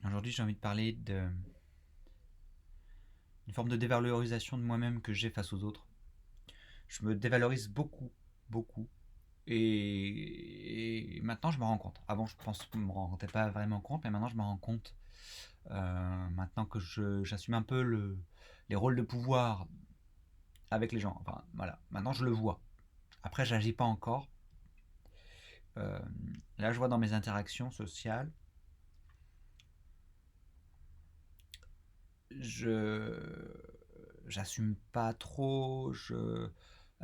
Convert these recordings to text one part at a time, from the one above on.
Aujourd'hui, j'ai envie de parler d'une forme de dévalorisation de moi-même que j'ai face aux autres. Je me dévalorise beaucoup, beaucoup. Et maintenant, je me rends compte. Avant, je pense que je ne me rendais pas vraiment compte, mais maintenant, je me rends compte. Maintenant que j'assume un peu les rôles de pouvoir avec les gens. Enfin, voilà. Maintenant, je le vois. Après, j'agis pas encore. Euh, Là, je vois dans mes interactions sociales, je j'assume pas trop. Je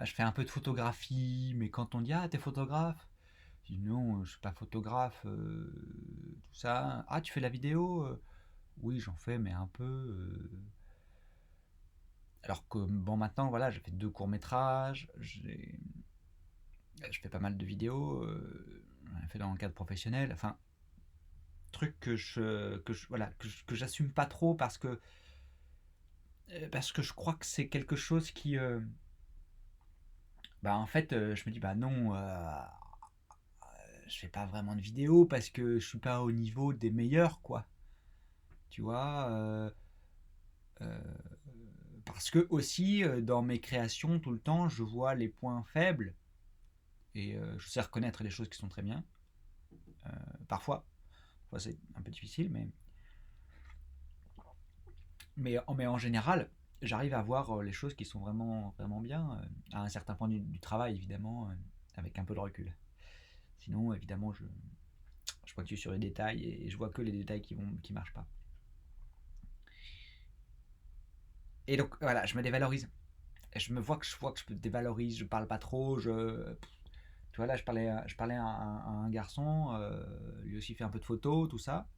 fais un peu de photographie, mais quand on dit ah t'es photographe, je dis non, je suis pas photographe, tout ça. Ah tu fais de la vidéo, oui j'en fais, mais un peu. Alors que bon maintenant voilà, j'ai fait 2 courts-métrages, je fais pas mal de vidéos, j'en ai fait dans le cadre professionnel. Enfin truc voilà que j'assume pas trop parce que je crois que c'est quelque chose qui bah en fait je me dis bah non, je fais pas vraiment de vidéos parce que je suis pas au niveau des meilleurs, quoi. Tu vois, parce que aussi dans mes créations tout le temps, je vois les points faibles et je sais reconnaître les choses qui sont très bien. Parfois, c'est un peu difficile, mais en général, j'arrive à voir les choses qui sont vraiment vraiment bien à un certain point du travail évidemment, avec un peu de recul. Sinon, évidemment, je pointille sur les détails et je vois que les détails qui marchent pas. Et donc voilà, je me dévalorise. Je vois que je me dévalorise, je parle pas trop, tu vois là je parlais à un garçon, lui aussi fait un peu de photo, tout ça.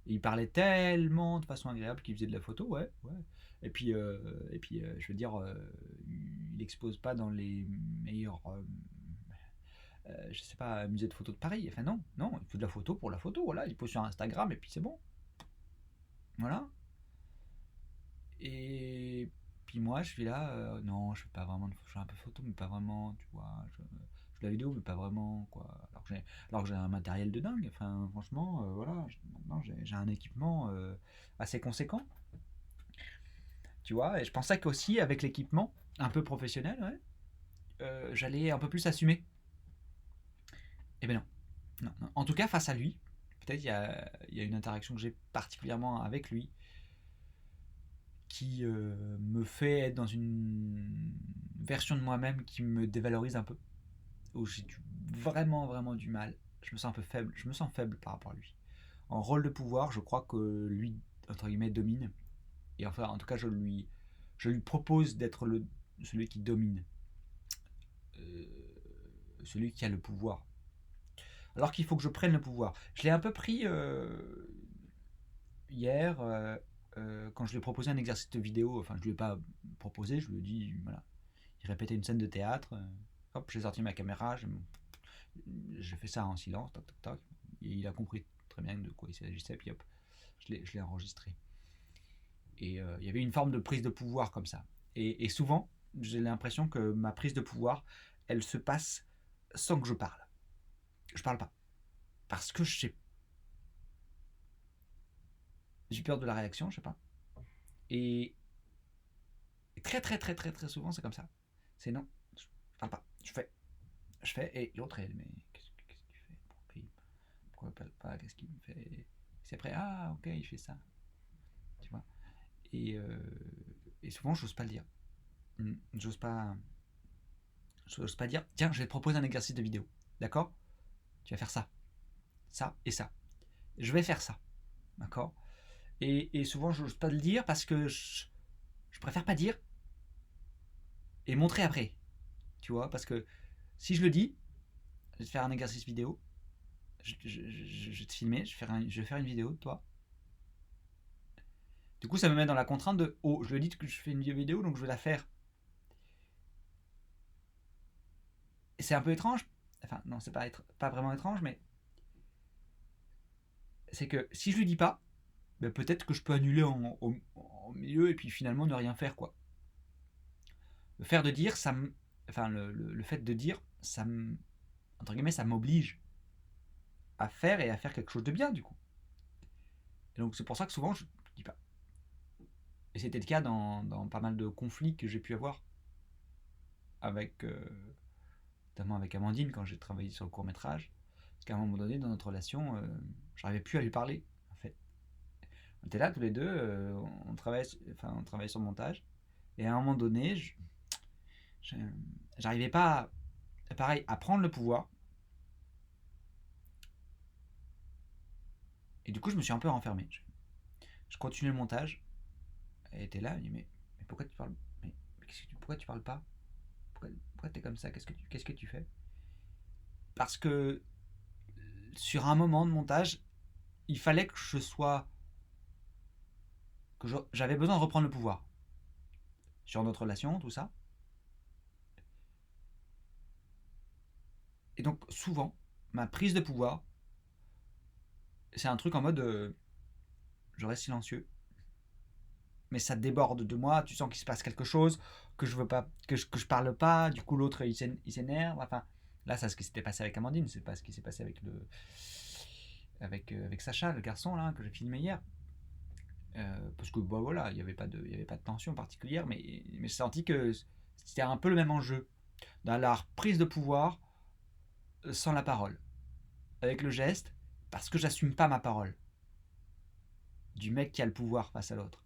Et il parlait tellement de façon agréable qu'il faisait de la photo, ouais, ouais. Je veux dire, il expose pas dans les meilleurs, je sais pas, musées de photos de Paris. Enfin non, non, il fait de la photo pour la photo, voilà, il pose sur Instagram et puis c'est bon, voilà. Et puis moi, je suis là, non, je fais pas vraiment je fais un peu photo, mais pas vraiment, tu vois. Je fais la vidéo, mais pas vraiment, quoi. Alors que j'ai un matériel de dingue. Enfin, franchement, voilà, maintenant j'ai un équipement assez conséquent, tu vois. Et je pensais qu'aussi, avec l'équipement, un peu professionnel, ouais, j'allais un peu plus assumer. Et ben non. Non, non. En tout cas, face à lui, peut-être il y a une interaction que j'ai particulièrement avec lui qui me fait être dans une version de moi-même qui me dévalorise un peu, où vraiment vraiment du mal. Je me sens un peu faible, je me sens faible par rapport à lui. En rôle de pouvoir, je crois que lui, entre guillemets, domine. Et enfin, en tout cas, je lui propose d'être celui qui domine, euh, celui qui a le pouvoir. Alors qu'il faut que je prenne le pouvoir. Je l'ai un peu pris hier, quand je lui ai proposé un exercice de vidéo. Enfin, je lui ai pas proposé, je lui ai dit, voilà, il répétait une scène de théâtre. Hop, j'ai sorti ma caméra, j'ai fait ça en silence, toc toc toc. Et il a compris très bien de quoi il s'agissait, puis hop, je l'ai enregistré. Et il y avait une forme de prise de pouvoir comme ça. Et souvent, j'ai l'impression que ma prise de pouvoir, elle se passe sans que je parle. Je parle pas. Parce que j'ai peur de la réaction, je sais pas. Et très très très très très souvent, c'est comme ça. C'est non, je parle pas. Je fais, et l'autre, elle, mais qu'est-ce qu'il fait? Pourquoi il parle pas? Qu'est-ce qu'il me fait? C'est après, ah ok, il fait ça. Tu vois. Et, euh, et souvent, j'ose pas le dire. J'ose pas, j'ose pas dire, tiens, je vais te proposer un exercice de vidéo. D'accord? Tu vas faire ça, ça et ça. Je vais faire ça. D'accord? Et souvent, j'ose pas le dire parce que je préfère pas dire et montrer après. Tu vois? Parce que si je le dis, je vais te faire un exercice vidéo, je vais te filmer, je vais faire une vidéo de toi. Du coup, ça me met dans la contrainte de oh, je lui ai dit que je fais une vidéo, donc je vais la faire. Et c'est un peu étrange. Enfin, non, c'est pas vraiment étrange, mais c'est que si je lui dis pas, ben peut-être que je peux annuler en milieu et puis finalement ne rien faire, quoi. Le faire de dire, enfin, le fait de dire, entre guillemets, ça m'oblige à faire et à faire quelque chose de bien, du coup. Et donc c'est pour ça que souvent je dis pas. Et c'était le cas dans pas mal de conflits que j'ai pu avoir avec, notamment avec Amandine quand j'ai travaillé sur le court métrage. Parce qu'à un moment donné dans notre relation, j'arrivais plus à lui parler en fait. On était là tous les deux, on travaillait sur le montage. Et à un moment donné, je- j'arrivais pas, pareil, à prendre le pouvoir. Et du coup, je me suis un peu renfermé. Je continuais le montage. Elle était là, elle me dit mais pourquoi tu parles, pourquoi tu parles pas, pourquoi t'es comme ça, qu'est-ce que tu fais? Parce que sur un moment de montage, il fallait que je sois, j'avais besoin de reprendre le pouvoir sur notre relation, tout ça. Et donc souvent, ma prise de pouvoir, c'est un truc en mode, je reste silencieux, mais ça déborde de moi. Tu sens qu'il se passe quelque chose que je veux pas, que je parle pas. Du coup, l'autre il s'énerve. Enfin, là, c'est ce qui s'était passé avec Amandine. C'est pas ce qui s'est passé avec Sacha, le garçon là que j'ai filmé hier. Parce que bah voilà, il y avait pas de tension particulière, mais j'ai senti que c'était un peu le même enjeu dans la prise de pouvoir sans la parole, avec le geste, parce que j'assume pas ma parole du mec qui a le pouvoir face à l'autre.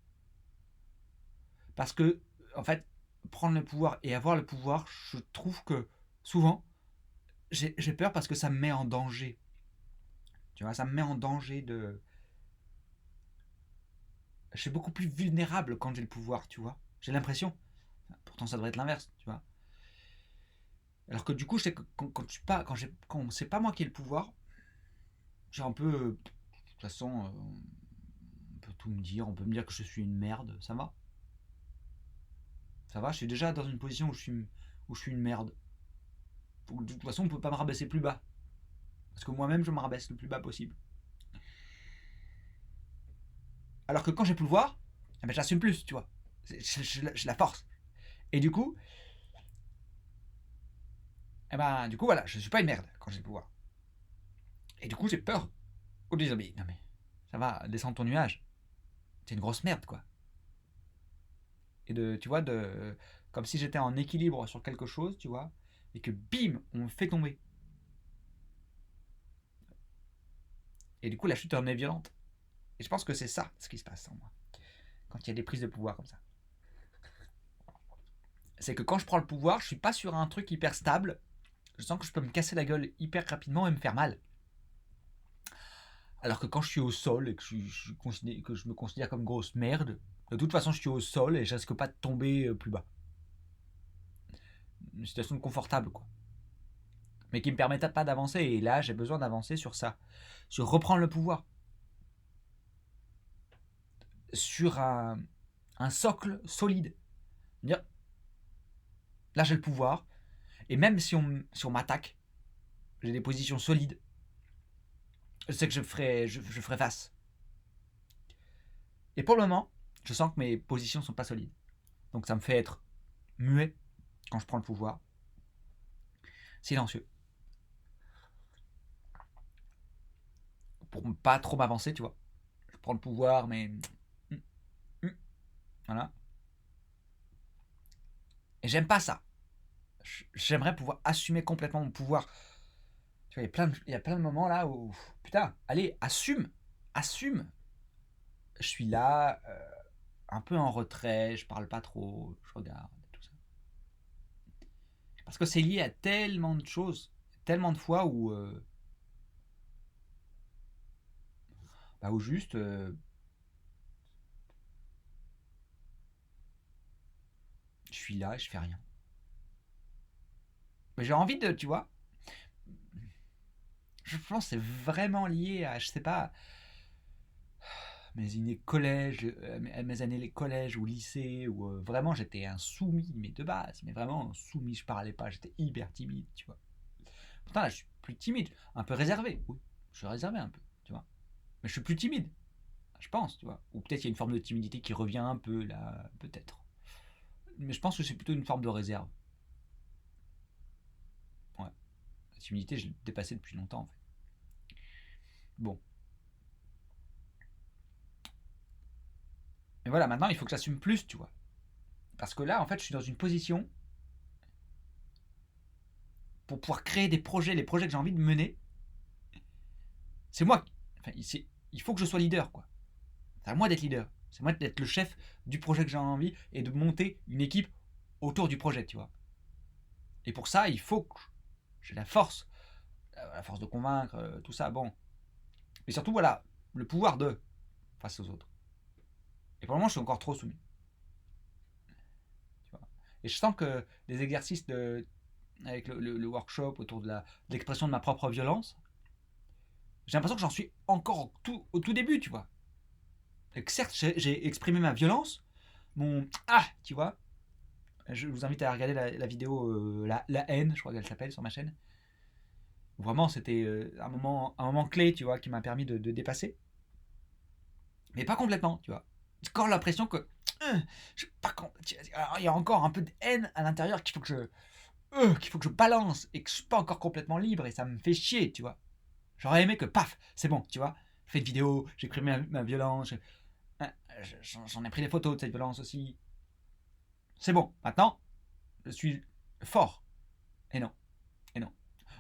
Parce que, en fait, prendre le pouvoir et avoir le pouvoir, je trouve que souvent, j'ai peur parce que ça me met en danger. Tu vois, ça me met en danger de. Je suis beaucoup plus vulnérable quand j'ai le pouvoir, tu vois. J'ai l'impression. Pourtant, ça devrait être l'inverse, tu vois. Alors que du coup, je sais que quand c'est pas moi qui ai le pouvoir, j'ai un peu. De toute façon, on peut tout me dire. On peut me dire que je suis une merde. Ça va. Ça va, je suis déjà dans une position où je suis une merde. De toute façon, on peut pas me rabaisser plus bas. Parce que moi-même, je me rabaisse le plus bas possible. Alors que quand j'ai le pouvoir, eh ben, j'assume plus, tu vois. Je la force. Et du coup, voilà, je suis pas une merde quand j'ai le pouvoir. Et du coup, j'ai peur. On dit, mais non, mais ça va, descends ton nuage. C'est une grosse merde, quoi. Et tu vois, comme si j'étais en équilibre sur quelque chose, tu vois, et que bim, on me fait tomber. Et du coup, la chute en est violente. Et je pense que c'est ça ce qui se passe en moi, quand il y a des prises de pouvoir comme ça. C'est que quand je prends le pouvoir, je suis pas sur un truc hyper stable. Je sens que je peux me casser la gueule hyper rapidement et me faire mal. Alors que quand je suis au sol et que je me considère comme grosse merde, de toute façon je suis au sol et je risque pas de tomber plus bas. Une situation confortable, quoi. Mais qui me permettait pas d'avancer. Et là, j'ai besoin d'avancer sur ça. Sur reprendre le pouvoir. Sur un socle solide. Dire, là j'ai le pouvoir. Et même si on m'attaque, j'ai des positions solides. Je sais que je ferai face. Et pour le moment, je sens que mes positions sont pas solides. Donc ça me fait être muet quand je prends le pouvoir. Silencieux. Pour ne pas trop m'avancer, tu vois. Je prends le pouvoir, mais. Voilà. Et j'aime pas ça. J'aimerais pouvoir assumer complètement mon pouvoir. Tu vois, il y a plein de moments là où. Putain, allez, assume. Assume. Je suis là, un peu en retrait, je parle pas trop, je regarde, tout ça. Parce que c'est lié à tellement de choses, tellement de fois où juste. Je suis là et je fais rien. Mais j'ai envie de, tu vois, je pense que c'est vraiment lié à, je sais pas, mes années collège, mes années les collèges ou lycée, où vraiment j'étais un soumis, mais de base, mais vraiment un soumis, je parlais pas, j'étais hyper timide, tu vois. Pourtant là, je suis plus timide, un peu réservé, oui, je suis réservé un peu, tu vois. Mais je suis plus timide, je pense, tu vois. Ou peut-être il y a une forme de timidité qui revient un peu là, peut-être. Mais je pense que c'est plutôt une forme de réserve. Ouais. La timidité, je l'ai dépassée depuis longtemps en fait. Bon. Mais voilà, maintenant, il faut que j'assume plus, tu vois. Parce que là, en fait, je suis dans une position pour pouvoir créer des projets, les projets que j'ai envie de mener. C'est moi. Enfin, il faut que je sois leader, quoi. C'est à moi d'être leader. C'est à moi d'être le chef du projet que j'ai envie et de monter une équipe autour du projet, tu vois. Et pour ça, il faut que j'ai la force de convaincre, tout ça, bon. Mais surtout, voilà, le pouvoir de face aux autres. Et pour le moment, je suis encore trop soumis. Tu vois. Et je sens que les exercices avec le workshop autour de l'expression de ma propre violence, j'ai l'impression que j'en suis encore au tout début, tu vois. Et que certes, j'ai exprimé ma violence, tu vois. Je vous invite à regarder la vidéo la haine, je crois qu'elle s'appelle sur ma chaîne. Vraiment, c'était un moment clé, tu vois, qui m'a permis de dépasser. Mais pas complètement, tu vois. J'ai encore l'impression que il y a encore un peu de haine à l'intérieur qu'il faut que je balance et que je suis pas encore complètement libre et ça me fait chier, tu vois. J'aurais aimé que paf, c'est bon, tu vois. Je fais une vidéo, j'ai exprimé ma violence, j'en ai pris des photos de cette violence aussi. C'est bon, maintenant, je suis fort. Et non, et non.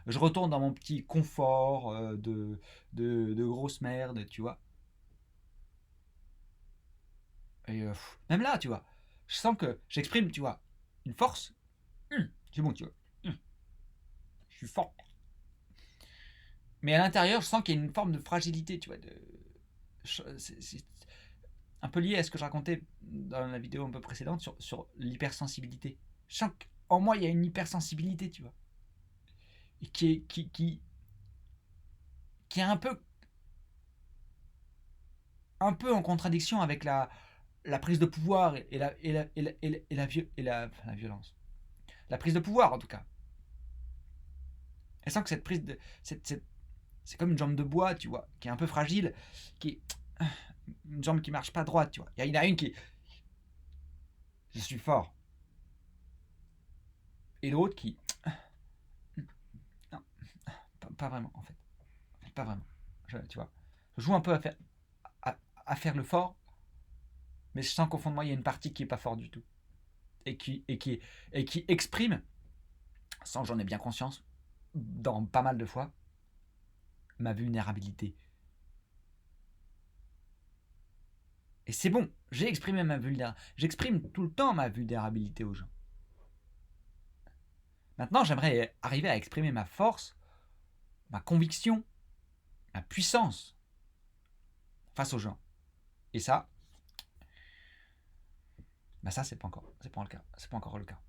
Je retourne dans mon petit confort de grosse merde, tu vois. Et même là, tu vois, je sens que j'exprime, tu vois, une force. C'est bon, tu vois. Je suis fort. Mais à l'intérieur, je sens qu'il y a une forme de fragilité, tu vois. C'est un peu lié à ce que je racontais dans la vidéo un peu précédente sur l'hypersensibilité. Je sens qu'en moi, il y a une hypersensibilité, tu vois. Et qui est un peu en contradiction avec la prise de pouvoir la violence. La prise de pouvoir, en tout cas. Elle sent que cette prise de. C'est comme une jambe de bois, tu vois, qui est un peu fragile, qui est une jambe qui marche pas droite, tu vois. Il y en a une qui. Je suis fort. Et l'autre qui. Non, pas vraiment, en fait. Pas vraiment. Tu vois. Je joue un peu à faire le fort, mais je sens qu'au fond de moi, il y a une partie qui est pas forte du tout. Et qui exprime, sans que j'en ai bien conscience, dans pas mal de fois, ma vulnérabilité. Et c'est bon, j'ai exprimé ma vulnérabilité. J'exprime tout le temps ma vulnérabilité aux gens. Maintenant, j'aimerais arriver à exprimer ma force, ma conviction, ma puissance face aux gens. Et ça, ça c'est pas encore le cas. C'est pas encore le cas.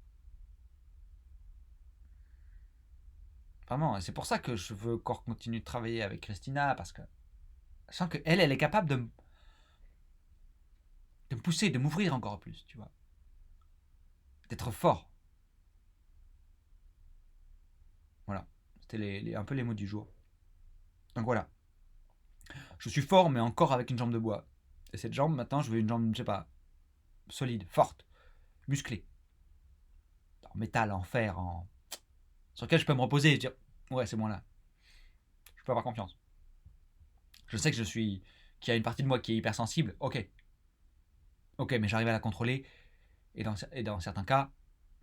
Vraiment, c'est pour ça que je veux encore continuer de travailler avec Christina, parce que je sens qu'elle est capable de me pousser, de m'ouvrir encore plus, tu vois. D'être fort. Voilà. C'était un peu les mots du jour. Donc voilà. Je suis fort, mais encore avec une jambe de bois. Et cette jambe, maintenant, je veux une jambe, je sais pas, solide, forte, musclée. En métal, en fer, sur lequel je peux me reposer et dire ouais, c'est bon là. Je peux avoir confiance. Je sais que qu'il y a une partie de moi qui est hypersensible. Ok, mais j'arrive à la contrôler. Et dans certains cas,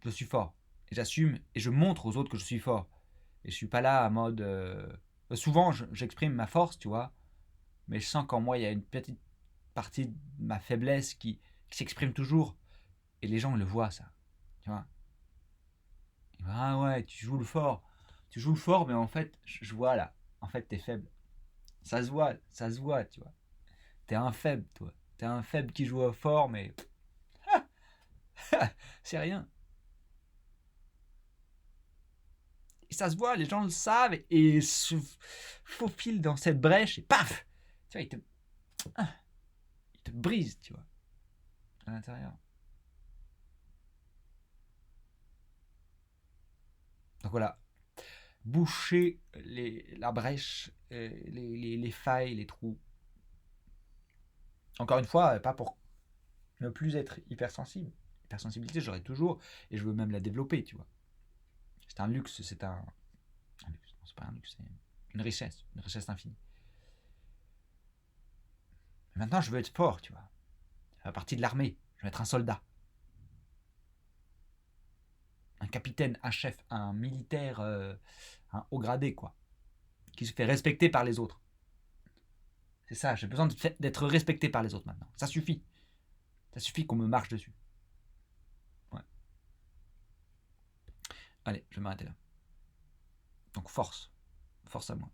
je suis fort. Et j'assume et je montre aux autres que je suis fort. Et je suis pas là à mode. Souvent, j'exprime ma force, tu vois. Mais je sens qu'en moi, il y a une petite partie de ma faiblesse qui s'exprime toujours. Et les gens le voient, ça. Tu vois. Ils voient, ah ouais, tu joues le fort. Tu joues le fort, mais en fait, je vois là. En fait, t'es faible. Ça se voit, tu vois. T'es un faible, toi. T'es un faible qui joue au fort, mais. C'est rien. Et ça se voit, les gens le savent et se faufilent dans cette brèche et paf. Tu vois, il te brise, tu vois, à l'intérieur. Donc voilà, boucher la brèche, les failles, les trous. Encore une fois, pas pour ne plus être hypersensible. L'hypersensibilité, j'aurai toujours et je veux même la développer, tu vois. C'est un luxe, un luxe. Non, c'est pas un luxe, c'est une richesse infinie. Mais maintenant, je veux être fort, tu vois. faire partie de l'armée. Je vais être un soldat. Un capitaine, un chef, un militaire, un haut gradé, quoi. Qui se fait respecter par les autres. C'est ça, j'ai besoin d'être respecté par les autres maintenant. Ça suffit. Ça suffit qu'on me marche dessus. Ouais. Allez, je vais m'arrêter là. Donc force. Force à moi.